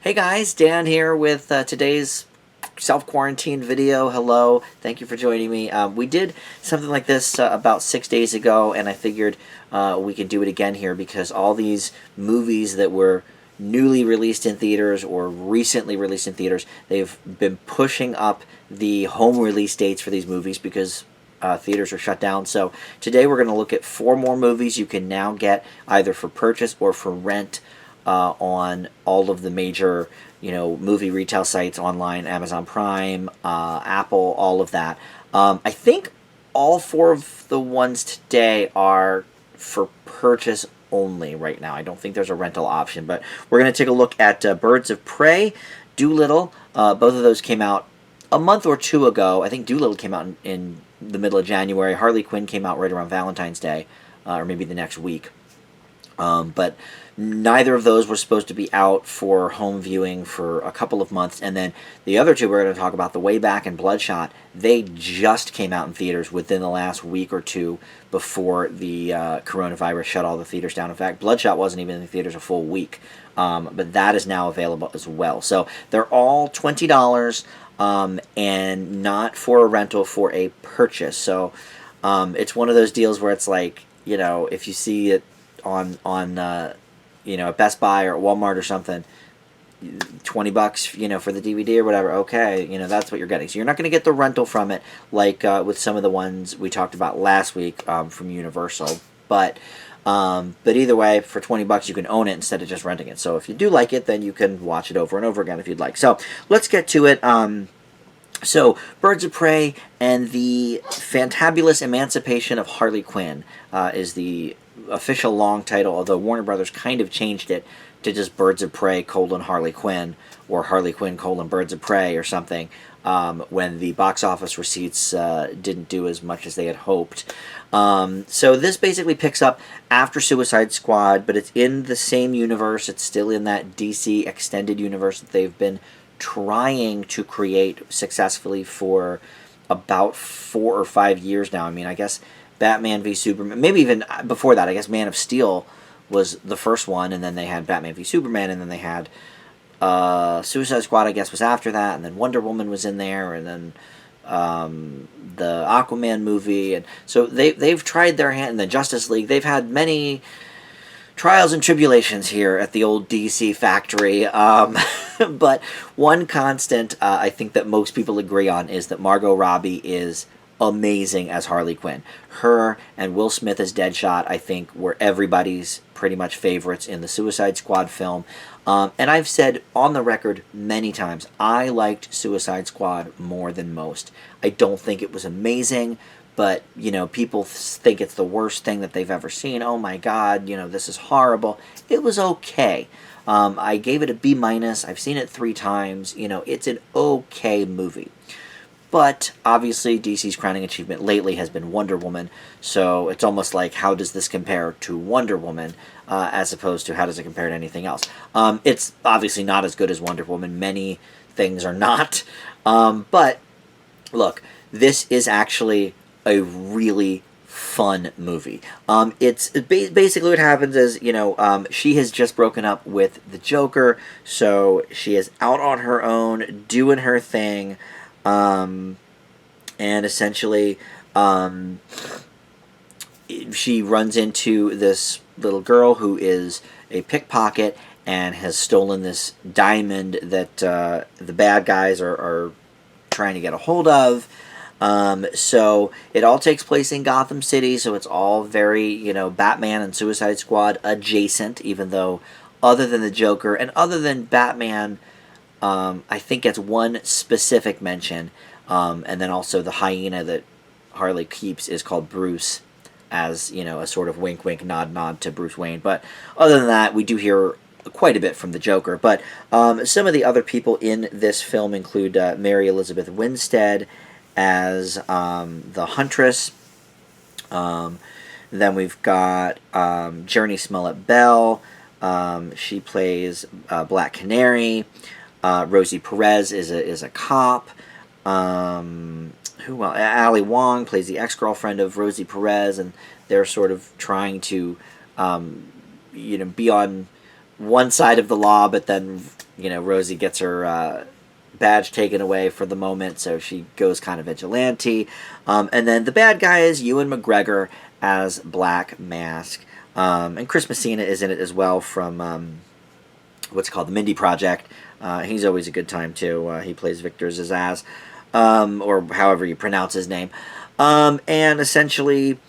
Hey guys, Dan here with today's self-quarantine video. Hello, thank you for joining me. We did something like this about 6 days ago, and I figured we could do it again here because all these movies that were newly released in theaters or recently released in theaters, they've been pushing up the home release dates for these movies because theaters are shut down. So today we're going to look at 4 more movies you can now get either for purchase or for rent on all of the major, movie retail sites online, Amazon Prime, Apple, all of that. I think all 4 of the ones today are for purchase only right now. I don't think there's a rental option, but we're going to take a look at Birds of Prey, Dolittle. Both of those came out a month or two ago. I think Dolittle came out in the middle of January. Harley Quinn came out right around Valentine's Day, or maybe the next week. But neither of those were supposed to be out for home viewing for a couple of months. And then the other 2 we're going to talk about, The Way Back and Bloodshot, they just came out in theaters within the last week or 2 before the coronavirus shut all the theaters down. In fact, Bloodshot wasn't even in the theaters a full week. But that is now available as well. So they're all $20 and not for a rental, for a purchase. So it's one of those deals where it's like, if you see it on at Best Buy or at Walmart or something, $20 for the DVD or whatever, okay, that's what you're getting. So you're not going to get the rental from it like with some of the ones we talked about last week from Universal, but either way, for $20 you can own it instead of just renting it. So if you do like it, then you can watch it over and over again if you'd like. So let's get to it. So, Birds of Prey and the Fantabulous Emancipation of Harley Quinn is the official long title, although Warner Brothers kind of changed it to just Birds of Prey : Harley Quinn, or Harley Quinn : Birds of Prey or something, when the box office receipts didn't do as much as they had hoped. So this basically picks up after Suicide Squad, but it's in the same universe. It's still in that DC extended universe that they've been trying to create successfully for about 4 or 5 years now. I mean, I guess Batman v Superman, maybe even before that, I guess Man of Steel was the first one, and then they had Batman v Superman, and then they had Suicide Squad, I guess, was after that, and then Wonder Woman was in there, and then the Aquaman movie, and so they've tried their hand, and the Justice League. They've had many trials and tribulations here at the old DC factory, but one constant I think that most people agree on is that Margot Robbie is amazing as Harley Quinn. Her and Will Smith as Deadshot, I think, were everybody's pretty much favorites in the Suicide Squad film. And I've said on the record many times, I liked Suicide Squad more than most. I don't think it was amazing, but, people think it's the worst thing that they've ever seen. Oh my God, this is horrible. It was okay. I gave it a B-. I've seen it 3 times. It's an okay movie. But obviously DC's crowning achievement lately has been Wonder Woman, so it's almost like, how does this compare to Wonder Woman as opposed to how does it compare to anything else? It's obviously not as good as Wonder Woman. Many things are not. But look, this is actually a really fun movie. It's basically what happens is, she has just broken up with the Joker, so she is out on her own, doing her thing, and essentially, she runs into this little girl who is a pickpocket and has stolen this diamond that the bad guys are trying to get a hold of. So it all takes place in Gotham City, so it's all very, Batman and Suicide Squad adjacent, even though other than the Joker and other than Batman, I think it's one specific mention, and then also the hyena that Harley keeps is called Bruce, as, a sort of wink wink nod to Bruce Wayne. But other than that, we do hear quite a bit from the Joker. But some of the other people in this film include Mary Elizabeth Winstead as the Huntress. Then we've got Journey Smollett-Bell. She plays Black Canary. Rosie Perez is a cop. Who else? Ali Wong plays the ex-girlfriend of Rosie Perez, and they're sort of trying to, be on one side of the law, but then Rosie gets her badge taken away for the moment, so she goes kind of vigilante. And then the bad guy is Ewan McGregor as Black Mask. And Chris Messina is in it as well from what's called the Mindy Project. He's always a good time too. He plays Victor Zazaz, or however you pronounce his name. And essentially,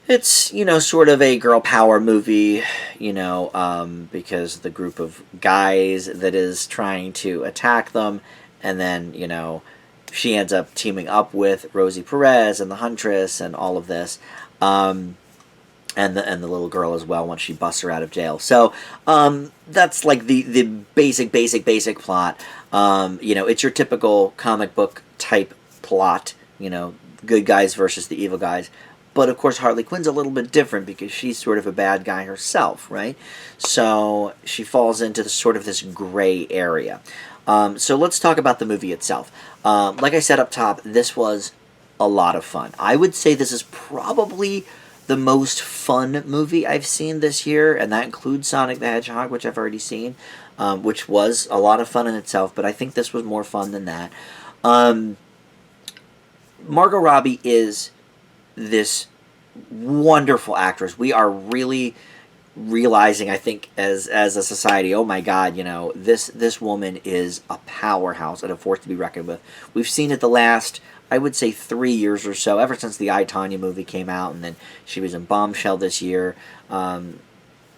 it's, sort of a girl power movie, because the group of guys that is trying to attack them, and then, she ends up teaming up with Rosie Perez and the Huntress and all of this. And the little girl as well once she busts her out of jail. So that's like the basic plot. It's your typical comic book type plot. Good guys versus the evil guys. But of course Harley Quinn's a little bit different because she's sort of a bad guy herself, right? So she falls into this gray area. So let's talk about the movie itself. Like I said up top, this was a lot of fun. I would say this is probably the most fun movie I've seen this year, and that includes Sonic the Hedgehog, which I've already seen, which was a lot of fun in itself, but I think this was more fun than that. Margot Robbie is this wonderful actress. We are really realizing, I think, as a society, oh my God, this woman is a powerhouse and a force to be reckoned with. We've seen it the last, I would say, 3 years or so, ever since the I, Tonya movie came out, and then she was in Bombshell this year.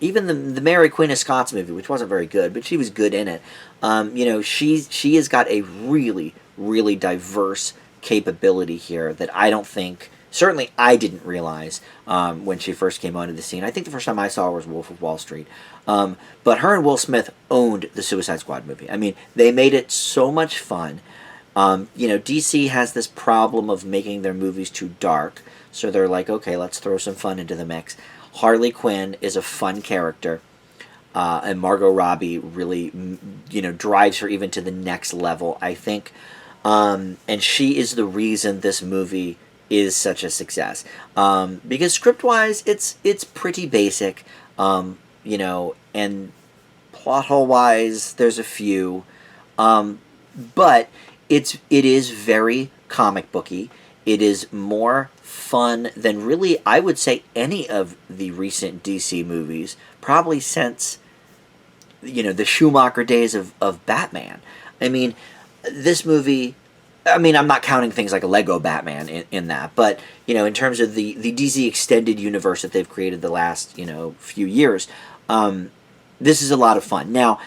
Even the Mary Queen of Scots movie, which wasn't very good, but she was good in it. She has got a really, really diverse capability here that I don't think, certainly I didn't realize when she first came onto the scene. I think the first time I saw her was Wolf of Wall Street. But her and Will Smith owned the Suicide Squad movie. I mean, they made it so much fun. DC has this problem of making their movies too dark, so they're like, okay, let's throw some fun into the mix. Harley Quinn is a fun character, and Margot Robbie really, drives her even to the next level, I think. And she is the reason this movie is such a success. Because script-wise, it's pretty basic, and plot hole-wise, there's a few, but it is very comic booky. It is more fun than really, I would say, any of the recent DC movies, probably since, the Schumacher days of Batman. I mean, this movie, I'm not counting things like a Lego Batman in that, but, in terms of the DC extended universe that they've created the last, few years, this is a lot of fun. Now,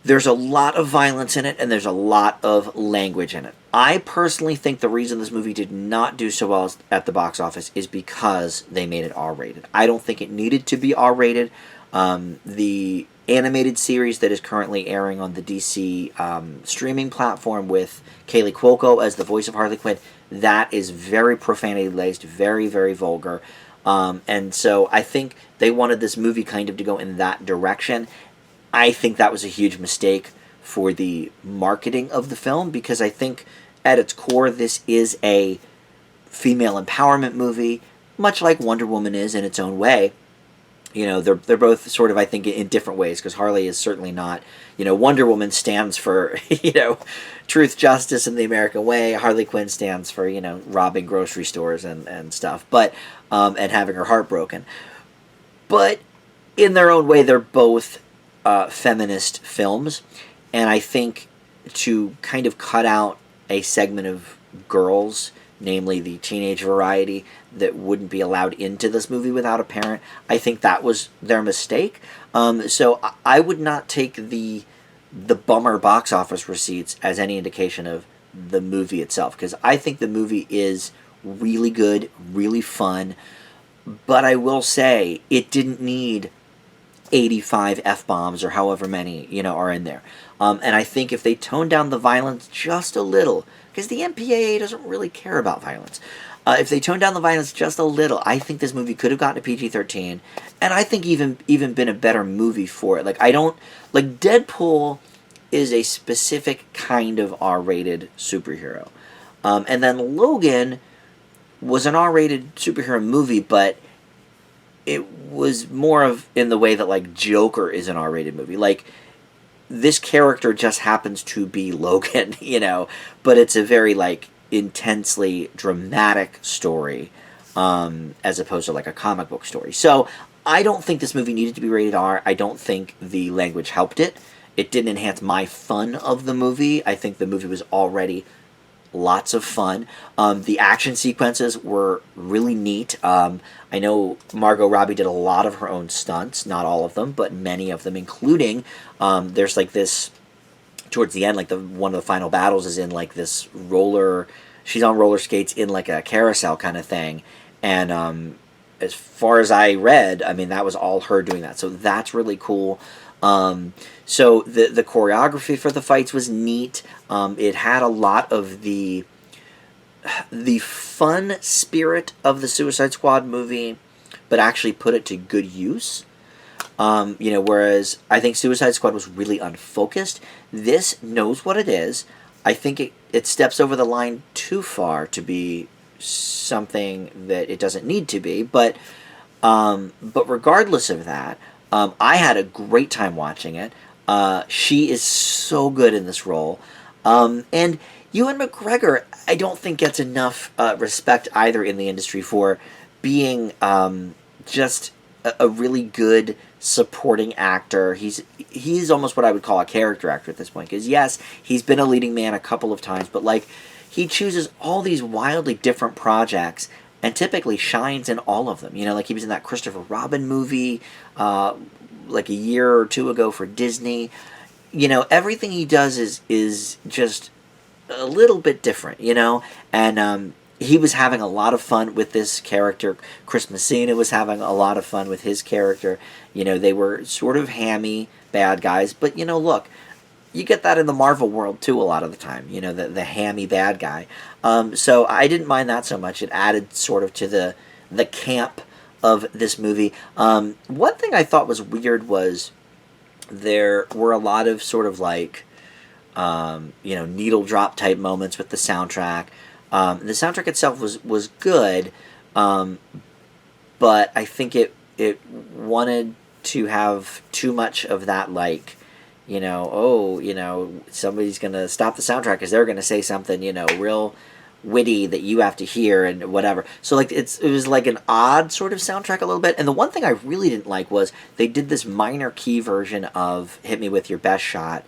there's a lot of violence in it, and there's a lot of language in it. I personally think the reason this movie did not do so well at the box office is because they made it R-rated. I don't think it needed to be R-rated. The animated series that is currently airing on the DC streaming platform with Kaylee Cuoco as the voice of Harley Quinn, that is very profanity-laced, very, very vulgar. And so I think they wanted this movie kind of to go in that direction. I think that was a huge mistake for the marketing of the film, because I think at its core this is a female empowerment movie, much like Wonder Woman is in its own way. They're both sort of, I think, in different ways, because Harley is certainly not, Wonder Woman stands for, truth, justice, and the American way. Harley Quinn stands for, robbing grocery stores and stuff, but, and having her heart broken. But in their own way, they're both feminist films, and I think to kind of cut out a segment of girls, namely the teenage variety, that wouldn't be allowed into this movie without a parent, I think that was their mistake. So I would not take the bummer box office receipts as any indication of the movie itself, because I think the movie is really good, really fun, but I will say it didn't need 85 F-bombs or however many, are in there. And I think if they tone down the violence just a little, because the MPAA doesn't really care about violence, if they tone down the violence just a little, I think this movie could have gotten a PG-13, and I think even been a better movie for it. Deadpool is a specific kind of R-rated superhero. And then Logan was an R-rated superhero movie, but it was more of in the way that Joker is an R-rated movie. this character just happens to be Logan, you know, but it's a very like intensely dramatic story, as opposed to like a comic book story. So I don't think this movie needed to be rated R. I don't think the language helped it. It didn't enhance my fun of the movie. I think the movie was already lots of fun. The action sequences were really neat. I know Margot Robbie did a lot of her own stunts, not all of them, but many of them, including there's like this towards the end, like one of the final battles is in like this roller. She's on roller skates in like a carousel kind of thing, and as far as I read, I mean that was all her doing that. So that's really cool. So the choreography for the fights was neat. It had a lot of the fun spirit of the Suicide Squad movie, but actually put it to good use. Whereas I think Suicide Squad was really unfocused. This knows what it is. I think it steps over the line too far to be something that it doesn't need to be. But regardless of that, I had a great time watching it. She is so good in this role. And Ewan McGregor, I don't think gets enough respect either in the industry for being just a really good supporting actor. He's almost what I would call a character actor at this point. Because yes, he's been a leading man a couple of times, but like he chooses all these wildly different projects and typically shines in all of them. You know, like he was in that Christopher Robin movie like a year or two ago for Disney. You know, everything he does is just a little bit different, you know? And he was having a lot of fun with this character. Chris Messina was having a lot of fun with his character. You know, they were sort of hammy bad guys. But, you know, look, you get that in the Marvel world, too, a lot of the time. You know, the hammy bad guy. So I didn't mind that so much. It added sort of to the camp of this movie. One thing I thought was weird was there were a lot of sort of like, needle drop type moments with the soundtrack. The soundtrack itself was good, but I think it wanted to have too much of that, like, somebody's going to stop the soundtrack because they're going to say something, real witty that you have to hear and whatever. So, like, it was like an odd sort of soundtrack a little bit. And the one thing I really didn't like was they did this minor key version of Hit Me With Your Best Shot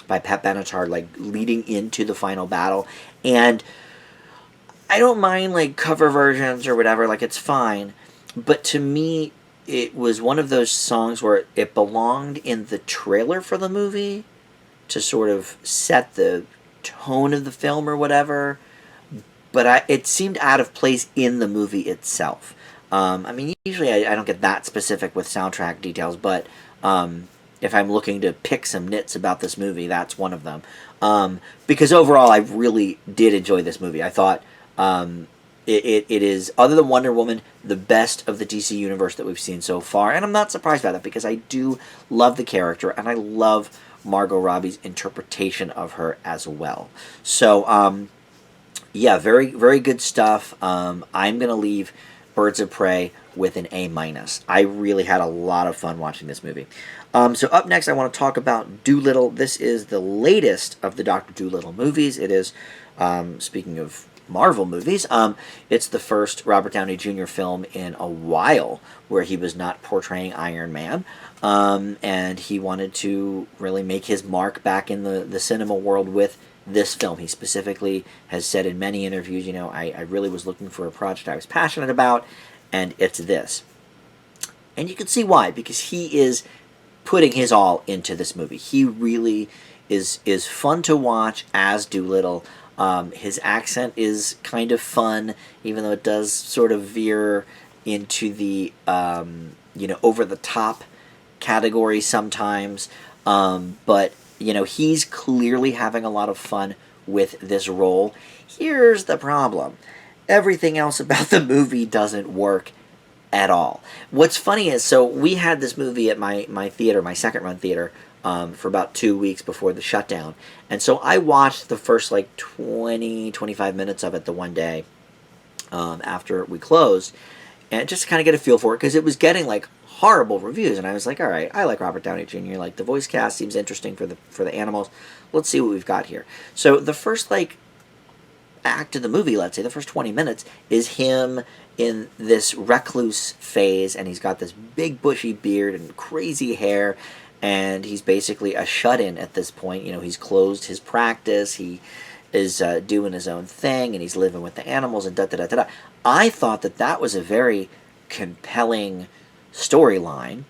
by Pat Benatar, like, leading into the final battle. And I don't mind, like, cover versions or whatever. Like, it's fine. But to me, it was one of those songs where it belonged in the trailer for the movie to sort of set the tone of the film or whatever. But it seemed out of place in the movie itself. Usually I don't get that specific with soundtrack details, but if I'm looking to pick some nits about this movie, that's one of them. Because overall, I really did enjoy this movie. I thought it is, other than Wonder Woman, the best of the DC universe that we've seen so far. And I'm not surprised by that, because I do love the character, and I love Margot Robbie's interpretation of her as well. So, yeah, very, very good stuff. I'm going to leave Birds of Prey with an A-. I really had a lot of fun watching this movie. So up next, I want to talk about Dolittle. This is the latest of the Dr. Dolittle movies. It is, speaking of Marvel movies, it's the first Robert Downey Jr. film in a while where he was not portraying Iron Man. And he wanted to really make his mark back in the cinema world with this film. He specifically has said in many interviews, I really was looking for a project I was passionate about, and it's this. And you can see why, because he is putting his all into this movie. He really is fun to watch as Dolittle. His accent is kind of fun, even though it does sort of veer into the, over-the-top category sometimes. But he's clearly having a lot of fun with this role. Here's the problem. Everything else about the movie doesn't work at all. What's funny is, so we had this movie at my theater, my second-run theater, for about 2 weeks before the shutdown. And so I watched the first, 25 minutes of it the one day after we closed, and just to kind of get a feel for it, because it was getting, horrible reviews, and I was like, all right, I like Robert Downey Jr. Like, the voice cast seems interesting for the animals. Let's see what we've got here. So the first like act of the movie, let's say the first 20 minutes, is him in this recluse phase, and he's got this big bushy beard and crazy hair, and he's basically a shut-in at this point. You know, he's closed his practice, he is doing his own thing, and he's living with the animals, and da-da-da-da-da. I thought that that was a very compelling storyline.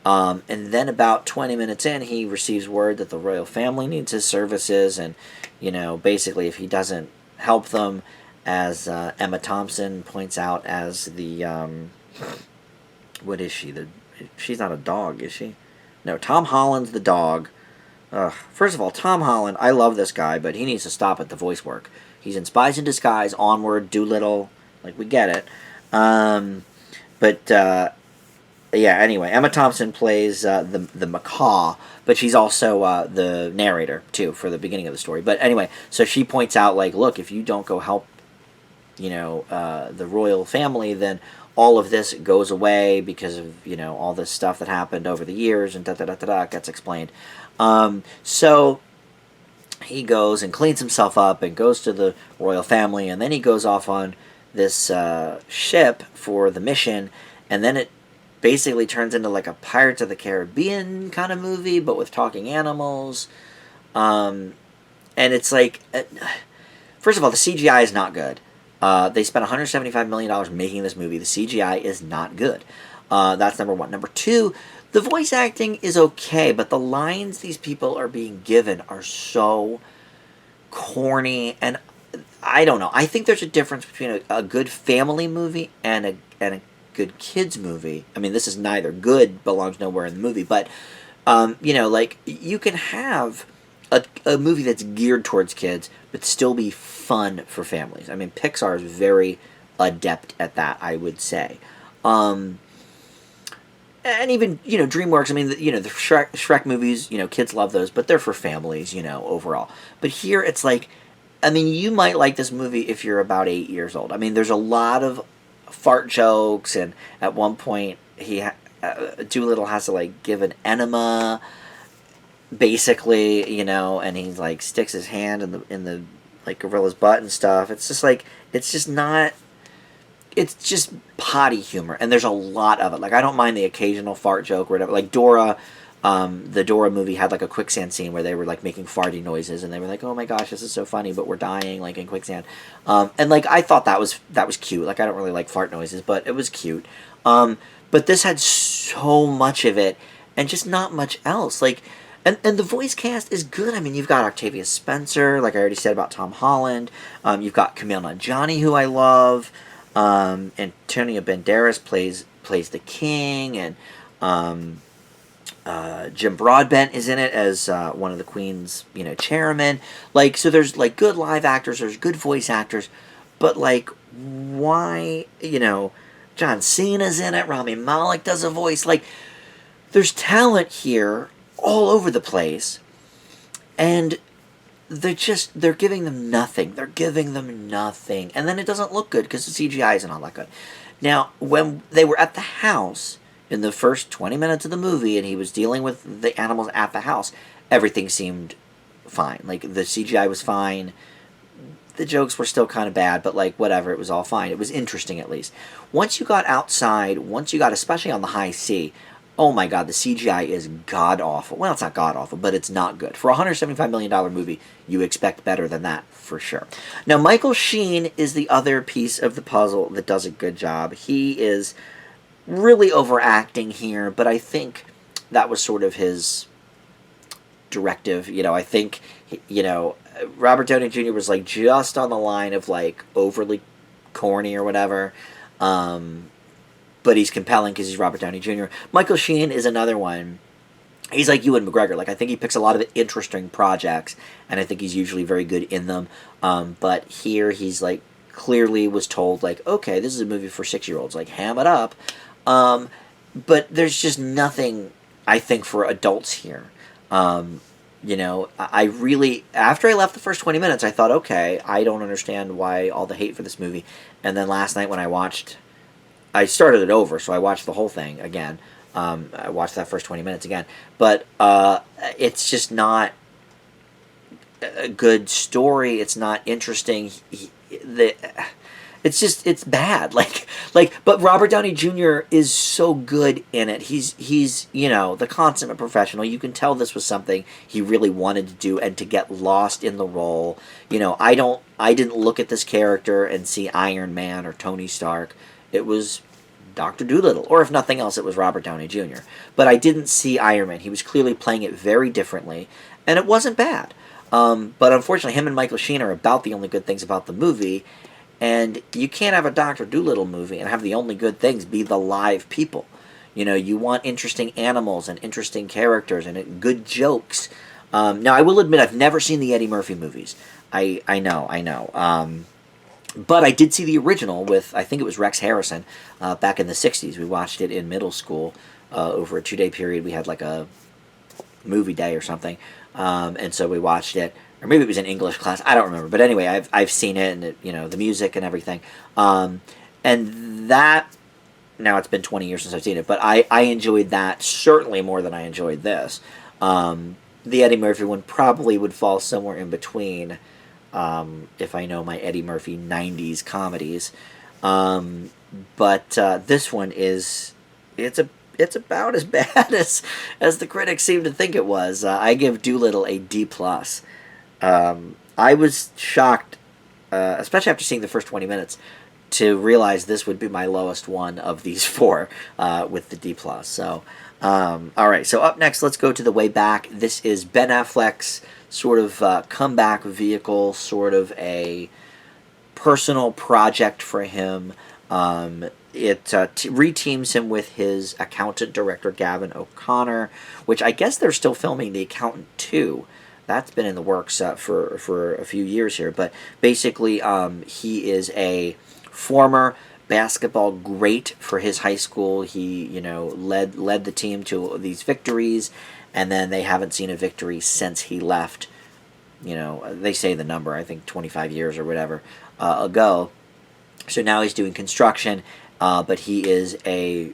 And then about 20 minutes in, he receives word that the royal family needs his services, and, you know, basically if he doesn't help them, as Emma Thompson points out, as the, what is she? She's not a dog, is she? No, Tom Holland's the dog. First of all, Tom Holland, I love this guy, but he needs to stop at the voice work. He's in Spies in Disguise, Onward, Dolittle, like, we get it. Yeah, anyway, Emma Thompson plays the macaw, but she's also the narrator, too, for the beginning of the story. But anyway, so she points out, like, look, if you don't go help, you know, the royal family, then all of this goes away because of, you know, all this stuff that happened over the years, and da-da-da-da-da, gets explained. So he goes and cleans himself up and goes to the royal family, and then he goes off on this ship for the mission, and then it basically turns into like a Pirates of the Caribbean kind of movie, but with talking animals. And it's like, first of all, the CGI is not good. They spent $175 million making this movie. The CGI is not good. That's number one. Number two, the voice acting is okay, but the lines these people are being given are so corny, and I don't know. I think there's a difference between a good family movie and a good kids movie. I mean, this is neither. Good belongs nowhere in the movie, but you know, like, you can have a movie that's geared towards kids but still be fun for families. I mean, Pixar is very adept at that, I would say. And even, you know, DreamWorks, I mean, you know, the Shrek movies, you know, kids love those, but they're for families, you know, overall. But here it's like, I mean, you might like this movie if you're about 8 years old. I mean, there's a lot of fart jokes, and at one point Dolittle has to like give an enema, basically, you know, and he like sticks his hand in the like gorilla's butt and stuff. It's just like, it's just not, it's just potty humor, and there's a lot of it. Like, I don't mind the occasional fart joke or whatever. Like Dora, the Dora movie had like a quicksand scene where they were like making farty noises, and they were like, oh my gosh, this is so funny, but we're dying like in quicksand. And like, I thought that was cute. Like, I don't really like fart noises, but it was cute. But this had so much of it and just not much else. Like, and the voice cast is good. I mean, you've got Octavia Spencer, like I already said about Tom Holland. You've got Kumail Nanjiani, who I love. Antonio Banderas plays the king, and Jim Broadbent is in it as one of the Queen's, you know, chairmen. Like, so there's like good live actors, there's good voice actors, but like, why, you know, John Cena's in it, Rami Malek does a voice. Like, there's talent here all over the place, and they're giving them nothing. They're giving them nothing, and then it doesn't look good because the CGI isn't all that good. Now, when they were at the house in the first 20 minutes of the movie, and he was dealing with the animals at the house, everything seemed fine. Like, the CGI was fine. The jokes were still kind of bad, but like, whatever, it was all fine. It was interesting, at least. Once you got outside, especially on the high sea, oh my god, the CGI is god-awful. Well, it's not god-awful, but it's not good. For a $175 million movie, you expect better than that, for sure. Now, Michael Sheen is the other piece of the puzzle that does a good job. He is really overacting here, but I think that was sort of his directive. You know, I think, you know, Robert Downey Jr. was like just on the line of like overly corny or whatever. But he's compelling because he's Robert Downey Jr. Michael Sheen is another one. He's like Ewan McGregor. Like, I think he picks a lot of interesting projects, and I think he's usually very good in them. But here he's like clearly was told, like, okay, this is a movie for 6-year-olds. Like, ham it up. But there's just nothing, I think, for adults here. You know, I really, after I left the first 20 minutes, I thought, okay, I don't understand why all the hate for this movie. And then last night when I watched I started it over, so I watched the whole thing again. I watched that first 20 minutes again, but it's just not a good story. It's not interesting. It's bad. But Robert Downey Jr. is so good in it. He's the consummate professional. You can tell this was something he really wanted to do, and to get lost in the role. I didn't look at this character and see Iron Man or Tony Stark. It was Dr. Dolittle, or if nothing else, it was Robert Downey Jr. But I didn't see Iron Man. He was clearly playing it very differently, and it wasn't bad. But unfortunately, him and Michael Sheen are about the only good things about the movie, and you can't have a Dr. Dolittle movie and have the only good things be the live people. You want interesting animals and interesting characters and good jokes. Now, I will admit I've never seen the Eddie Murphy movies. I know. But I did see the original with, I think it was Rex Harrison, back in the 60s. We watched it in middle school over a 2-day period. We had like a movie day or something. And so we watched it, or maybe it was an English class. I don't remember, but anyway, I've seen it, and the music and everything. And that, now it's been 20 years since I've seen it, but I enjoyed that certainly more than I enjoyed this. The Eddie Murphy one probably would fall somewhere in between, if I know my Eddie Murphy 90s comedies. But this one it's about as bad as the critics seem to think it was. I give Dolittle a D+. I was shocked, especially after seeing the first 20 minutes, to realize this would be my lowest one of these four, with the D+. So, all right. So up next, let's go to the way back. This is Ben Affleck's sort of comeback vehicle, sort of a personal project for him. It reteams him with his accountant director, Gavin O'Connor, which I guess they're still filming The Accountant 2. That's been in the works for a few years here. But basically, he is a former basketball great for his high school. He, led the team to these victories, and then they haven't seen a victory since he left. They say the number, I think 25 years or whatever ago. So now he's doing construction, but he is a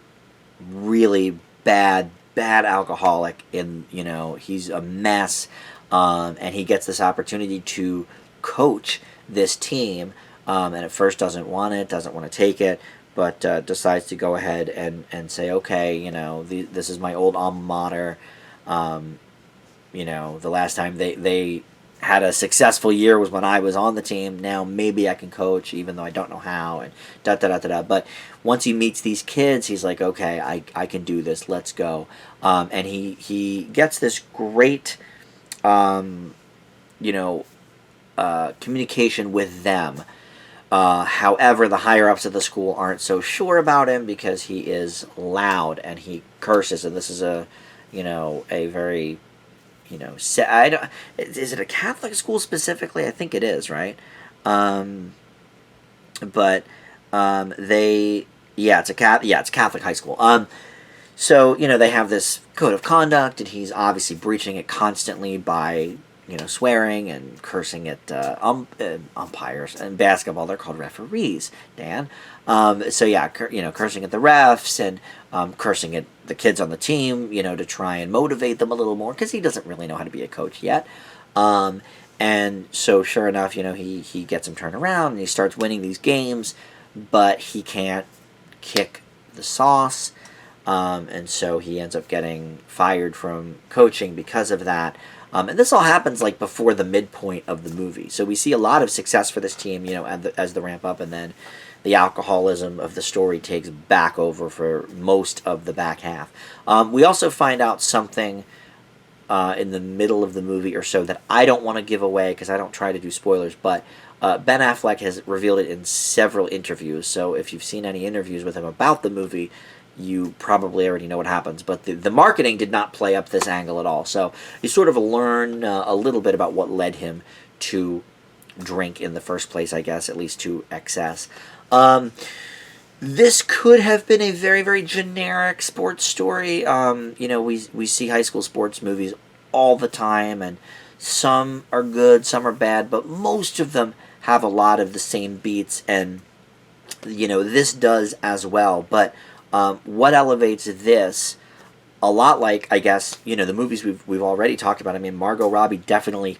really bad alcoholic. He's a mess, and he gets this opportunity to coach this team, and at first doesn't want to take it, but decides to go ahead and say, okay, this is my old alma mater. The last time they had a successful year was when I was on the team. Now maybe I can coach, even though I don't know how, and da-da-da-da-da. But once he meets these kids, he's like, okay, I can do this. Let's go. And he gets this great, communication with them. However, the higher-ups of the school aren't so sure about him because he is loud and he curses. And this is a very... is it a Catholic school specifically? I think it is, right? It's a Catholic high school. So they have this code of conduct, and he's obviously breaching it constantly by swearing and cursing at umpires. And basketball, they're called referees, Dan. Cursing at the refs and cursing at the kids on the team, to try and motivate them a little more, because he doesn't really know how to be a coach yet. And so sure enough, he gets him turned around and he starts winning these games, but he can't kick the sauce. And so he ends up getting fired from coaching because of that. And this all happens like before the midpoint of the movie. So we see a lot of success for this team, as the ramp up, and then the alcoholism of the story takes back over for most of the back half. We also find out something in the middle of the movie or so that I don't want to give away because I don't try to do spoilers, but Ben Affleck has revealed it in several interviews. So if you've seen any interviews with him about the movie, you probably already know what happens. But the marketing did not play up this angle at all. So you sort of learn a little bit about what led him to drink in the first place, I guess, at least to excess. This could have been a very, very generic sports story. We see high school sports movies all the time, and some are good, some are bad, but most of them have a lot of the same beats, and this does as well. But what elevates this, a lot like, I guess, the movies we've already talked about. I mean, Margot Robbie definitely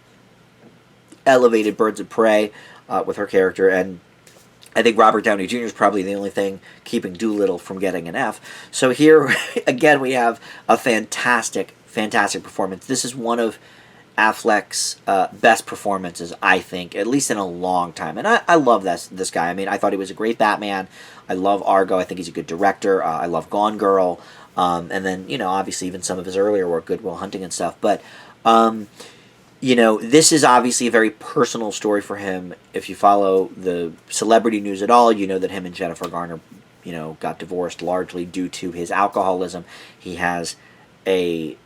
elevated Birds of Prey with her character, and I think Robert Downey Jr. is probably the only thing keeping Dolittle from getting an F. So here, again, we have a fantastic, fantastic performance. This is one of Affleck's best performances, I think, at least in a long time. And I love this guy. I mean, I thought he was a great Batman. I love Argo. I think he's a good director. I love Gone Girl. And then, obviously even some of his earlier work, Good Will Hunting and stuff. But, this is obviously a very personal story for him. If you follow the celebrity news at all, you know that him and Jennifer Garner, got divorced largely due to his alcoholism. He has a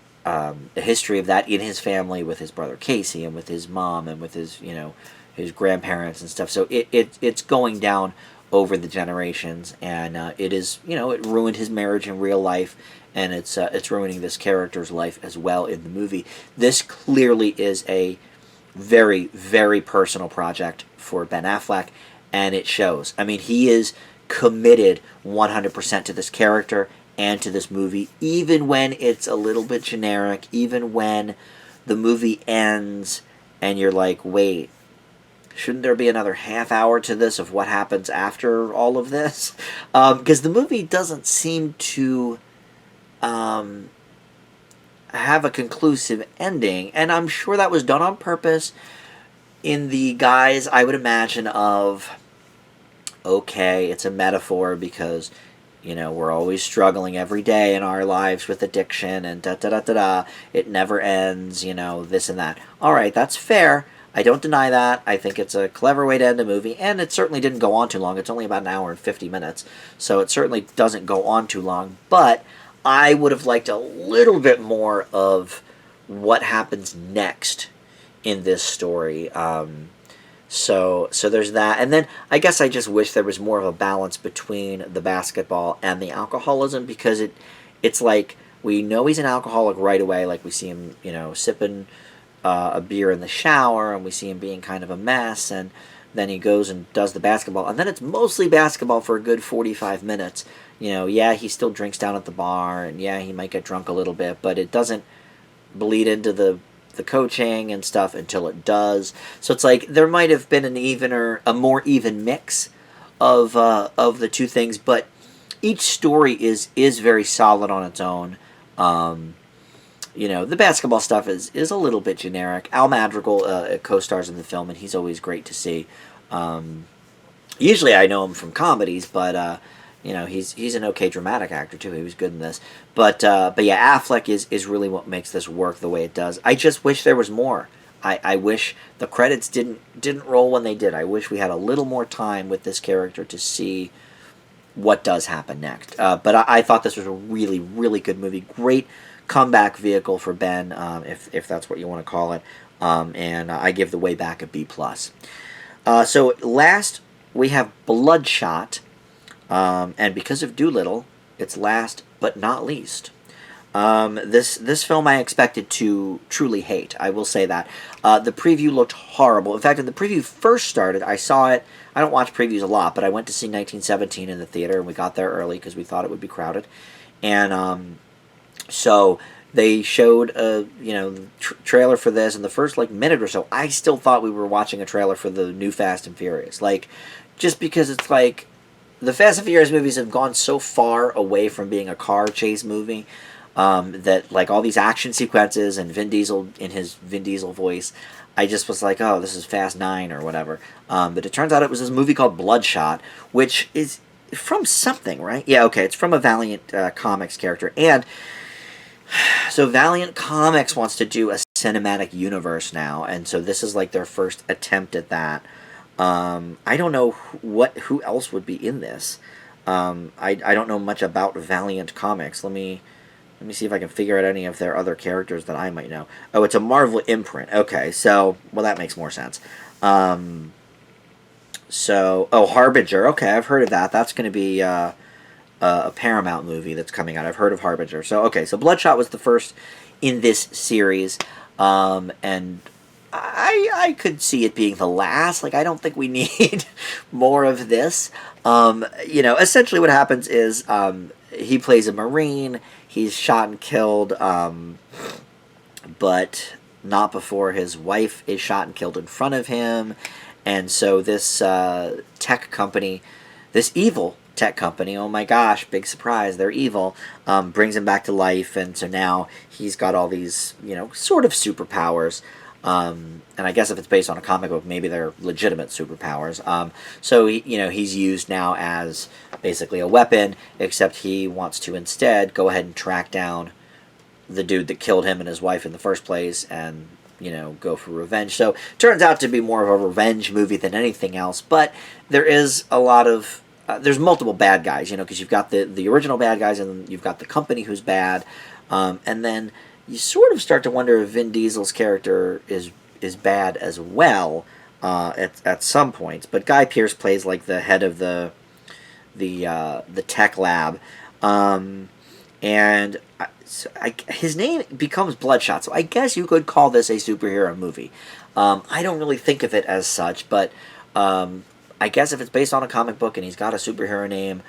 history of that in his family with his brother Casey and with his mom and with his his grandparents and stuff. So it's going down over the generations, and it is it ruined his marriage in real life, and it's ruining this character's life as well in the movie. This clearly is a very, very personal project for Ben Affleck, and it shows. I mean, he is committed 100% to this character and to this movie, even when it's a little bit generic, even when the movie ends and you're like, wait, shouldn't there be another half hour to this of what happens after all of this? Because the movie doesn't seem to have a conclusive ending, and I'm sure that was done on purpose in the guise, I would imagine, of, okay, it's a metaphor because we're always struggling every day in our lives with addiction and da-da-da-da-da. It never ends, this and that. All right, that's fair. I don't deny that. I think it's a clever way to end a movie, and it certainly didn't go on too long. It's only about an hour and 50 minutes, so it certainly doesn't go on too long. But I would have liked a little bit more of what happens next in this story. So there's that. And then I guess I just wish there was more of a balance between the basketball and the alcoholism, because it's like we know he's an alcoholic right away. Like we see him, sipping a beer in the shower, and we see him being kind of a mess, and then he goes and does the basketball. And then it's mostly basketball for a good 45 minutes. Yeah, he still drinks down at the bar, and yeah, he might get drunk a little bit, but it doesn't bleed into the coaching and stuff until it does. So it's like there might have been a more even mix of the two things, but each story is very solid on its own. The basketball stuff is a little bit generic. Al Madrigal co-stars in the film, and he's always great to see. Usually I know him from comedies, but he's an okay dramatic actor too. He was good in this, but yeah, Affleck is really what makes this work the way it does. I just wish there was more. I wish the credits didn't roll when they did. I wish we had a little more time with this character to see what does happen next. But I thought this was a really, really good movie. Great comeback vehicle for Ben, if that's what you want to call it. And I give The Way Back a B+. So last we have Bloodshot. And because of Dolittle, it's last but not least. This film I expected to truly hate. I will say that. The preview looked horrible. In fact, when the preview first started, I saw it. I don't watch previews a lot, but I went to see 1917 in the theater, and we got there early because we thought it would be crowded. And so they showed a trailer for this, and the first minute or so, I still thought we were watching a trailer for the new Fast and Furious. Just because it's the Fast and Furious movies have gone so far away from being a car chase movie that all these action sequences and Vin Diesel in his Vin Diesel voice, I just was like, oh, this is Fast 9 or whatever. But it turns out it was this movie called Bloodshot, which is from something, right? Yeah, okay, it's from a Valiant Comics character. And so Valiant Comics wants to do a cinematic universe now, and so this is their first attempt at that. I don't know who else would be in this. I don't know much about Valiant Comics. Let me see if I can figure out any of their other characters that I might know. Oh, it's a Marvel imprint. Okay, so that makes more sense. Harbinger. Okay, I've heard of that. That's going to be a Paramount movie that's coming out. I've heard of Harbinger. So Bloodshot was the first in this series, and I I could see it being the last. Like, I don't think we need more of this. Essentially what happens is he plays a Marine. He's shot and killed, but not before his wife is shot and killed in front of him. And so this tech company, this evil tech company, oh my gosh, big surprise, they're evil, brings him back to life. And so now he's got all these, sort of superpowers. And I guess if it's based on a comic book, maybe they're legitimate superpowers. So he's used now as basically a weapon, except he wants to instead go ahead and track down the dude that killed him and his wife in the first place, and go for revenge. So turns out to be more of a revenge movie than anything else. But there is a lot of there's multiple bad guys, because you've got the original bad guys, and you've got the company who's bad, and then you sort of start to wonder if Vin Diesel's character is bad as well at some points. But Guy Pearce plays like the head of the tech lab, and his name becomes Bloodshot. So I guess you could call this a superhero movie. I don't really think of it as such, but I guess if it's based on a comic book and he's got a superhero name,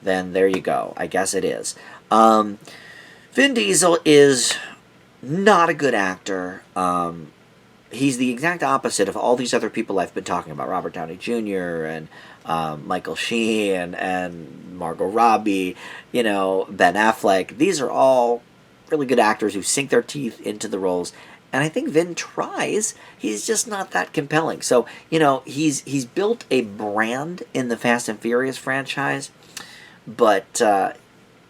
then there you go. I guess it is. Vin Diesel is not a good actor. He's the exact opposite of all these other people I've been talking about. Robert Downey Jr. and Michael Sheen and Margot Robbie, Ben Affleck. These are all really good actors who sink their teeth into the roles. And I think Vin tries. He's just not that compelling. So, he's built a brand in the Fast and Furious franchise, but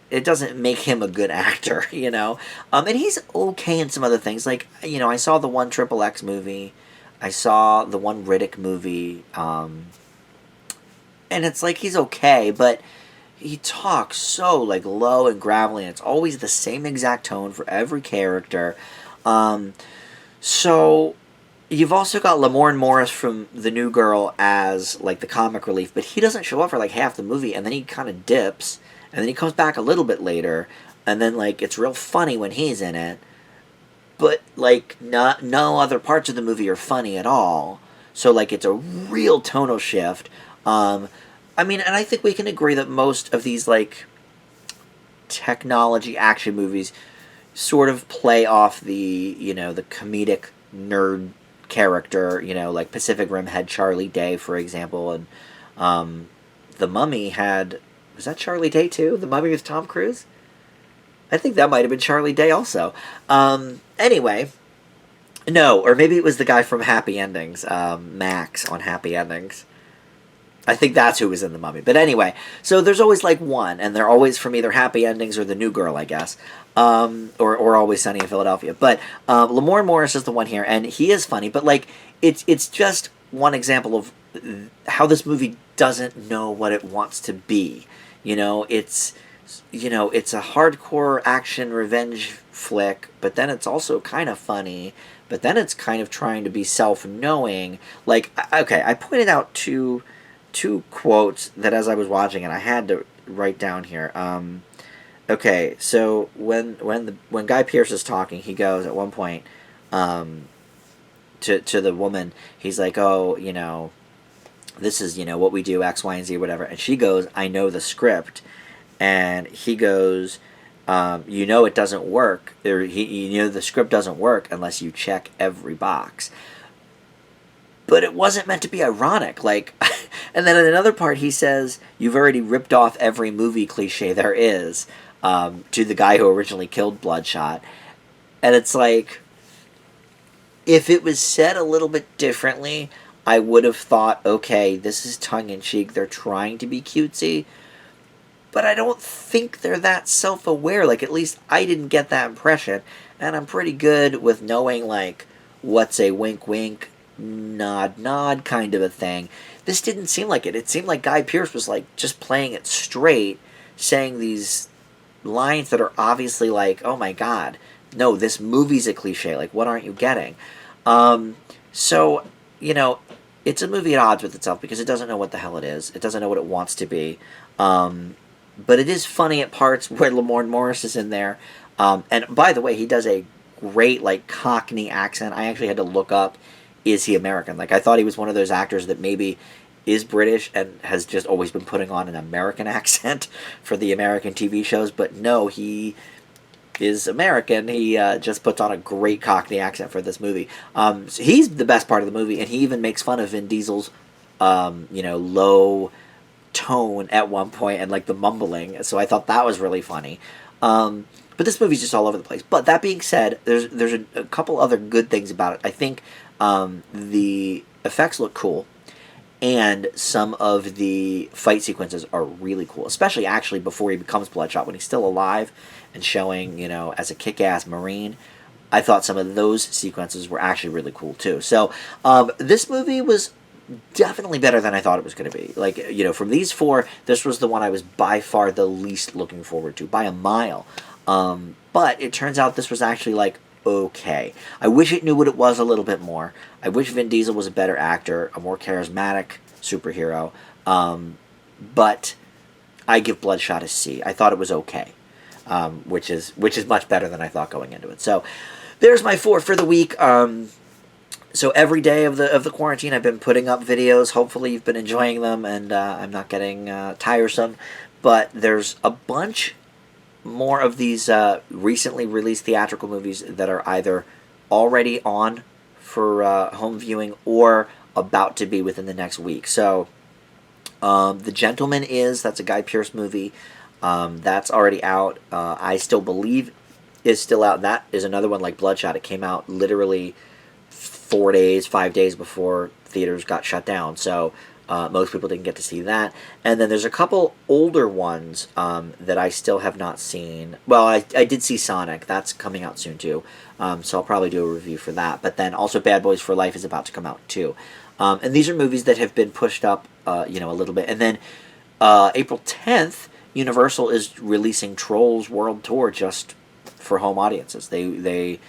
it doesn't make him a good actor, And he's okay in some other things. Like, I saw the one Triple X movie. I saw the one Riddick movie. And it's like he's okay, but he talks so, like, low and gravelly, and it's always the same exact tone for every character. So you've also got Lamorne Morris from The New Girl as, like, the comic relief, but he doesn't show up for, like, half the movie, and then he kind of dips. And then he comes back a little bit later, and then, like, it's real funny when he's in it. But, like, no other parts of the movie are funny at all. So, like, it's a real tonal shift. And I think we can agree that most of these, like, technology action movies sort of play off the, the comedic nerd character, like Pacific Rim had Charlie Day, for example, and The Mummy had... Was that Charlie Day too? The Mummy with Tom Cruise? I think that might have been Charlie Day also. Anyway, no, or maybe it was the guy from Happy Endings, Max on Happy Endings. I think that's who was in The Mummy. But anyway, so there's always like one, and they're always from either Happy Endings or The New Girl, I guess, or Always Sunny in Philadelphia. But Lamorne Morris is the one here, and he is funny. But like, it's just one example of how this movie doesn't know what it wants to be. It's a hardcore action revenge flick, but then it's also kind of funny, but then it's kind of trying to be self-knowing. Like, okay, I pointed out two quotes that as I was watching it, I had to write down here. Okay, so when Guy Pearce is talking, he goes at one point to the woman, he's like, oh, this is, what we do, X, Y, and Z, whatever. And she goes, I know the script. And he goes, it doesn't work. Or the script doesn't work unless you check every box. But it wasn't meant to be ironic. Like, and then in another part he says, you've already ripped off every movie cliche there is, to the guy who originally killed Bloodshot. And it's like, if it was said a little bit differently, I would have thought, okay, this is tongue-in-cheek, they're trying to be cutesy, but I don't think they're that self-aware. Like, at least I didn't get that impression, and I'm pretty good with knowing, like, what's a wink-wink, nod-nod kind of a thing. This didn't seem like it. It seemed like Guy Pearce was, like, just playing it straight, saying these lines that are obviously like, oh my god, no, this movie's a cliche, like, what aren't you getting? So, it's a movie at odds with itself because it doesn't know what the hell it is. It doesn't know what it wants to be. But it is funny at parts where Lamorne Morris is in there. And by the way, he does a great, like, Cockney accent. I actually had to look up is he American? Like, I thought he was one of those actors that maybe is British and has just always been putting on an American accent for the American TV shows, but no, he is American. He just puts on a great Cockney accent for this movie. So he's the best part of the movie, and he even makes fun of Vin Diesel's, low tone at one point and like the mumbling. So I thought that was really funny. But this movie's just all over the place. But that being said, there's a couple other good things about it. I think the effects look cool, and some of the fight sequences are really cool, especially actually before he becomes Bloodshot, when he's still alive and showing, as a kick-ass Marine. I thought some of those sequences were actually really cool too. So this movie was definitely better than I thought it was going to be. Like, from these four, this was the one I was by far the least looking forward to, by a mile. But it turns out this was actually, like, okay. I wish it knew what it was a little bit more. I wish Vin Diesel was a better actor, a more charismatic superhero. But I give Bloodshot a C. I thought it was okay, which is much better than I thought going into it. So there's my 4 for the week. So every day of the quarantine, I've been putting up videos. Hopefully you've been enjoying them, and I'm not getting tiresome. But there's a bunch more of these recently released theatrical movies that are either already on for home viewing or about to be within the next week. So The Gentleman that's a Guy Pearce movie. That's already out. I Still Believe is still out. That is another one like Bloodshot. It came out literally 5 days before theaters got shut down. So most people didn't get to see that. And then there's a couple older ones that I still have not seen. Well, I did see Sonic. That's coming out soon too. So I'll probably do a review for that. But then also Bad Boys for Life is about to come out too. And these are movies that have been pushed up, a little bit. And then April 10th, Universal is releasing Trolls World Tour just for home audiences. They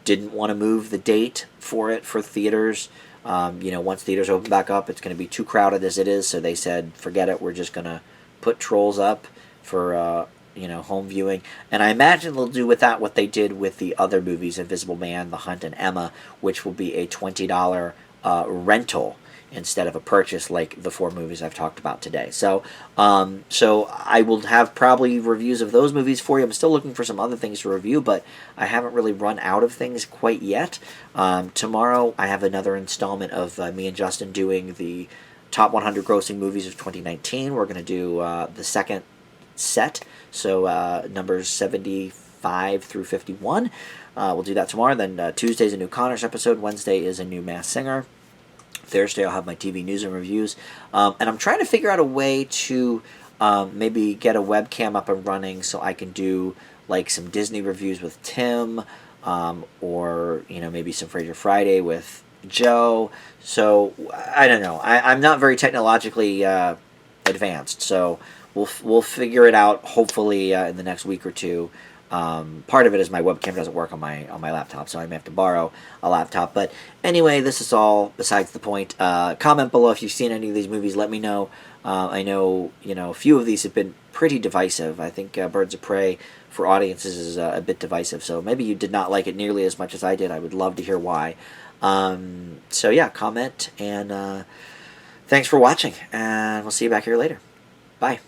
didn't want to move the date for it for theaters. Once theaters open back up, it's going to be too crowded as it is, so they said, forget it, we're just going to put Trolls up for, home viewing. And I imagine they'll do with that what they did with the other movies, Invisible Man, The Hunt, and Emma, which will be a $20 rental instead of a purchase like the 4 movies I've talked about today. So I will have probably reviews of those movies for you. I'm still looking for some other things to review, but I haven't really run out of things quite yet. Tomorrow I have another installment of me and Justin doing the top 100 grossing movies of 2019. We're going to do the second set, so numbers 75 through 51. We'll do that tomorrow. Then Tuesday's a new Connors episode. Wednesday is a new Masked Singer. Thursday I'll have my TV news and reviews, and I'm trying to figure out a way to maybe get a webcam up and running so I can do like some Disney reviews with Tim, or maybe some Frasier Friday with Joe. So I don't know. I'm not very technologically advanced, so we'll figure it out hopefully in the next week or two. Part of it is my webcam doesn't work on my laptop, so I may have to borrow a laptop. But anyway, this is all besides the point. Comment below if you've seen any of these movies. Let me know. I know a few of these have been pretty divisive. I think Birds of Prey for audiences is a bit divisive. So maybe you did not like it nearly as much as I did. I would love to hear why. So yeah, comment, and thanks for watching, and we'll see you back here later. Bye.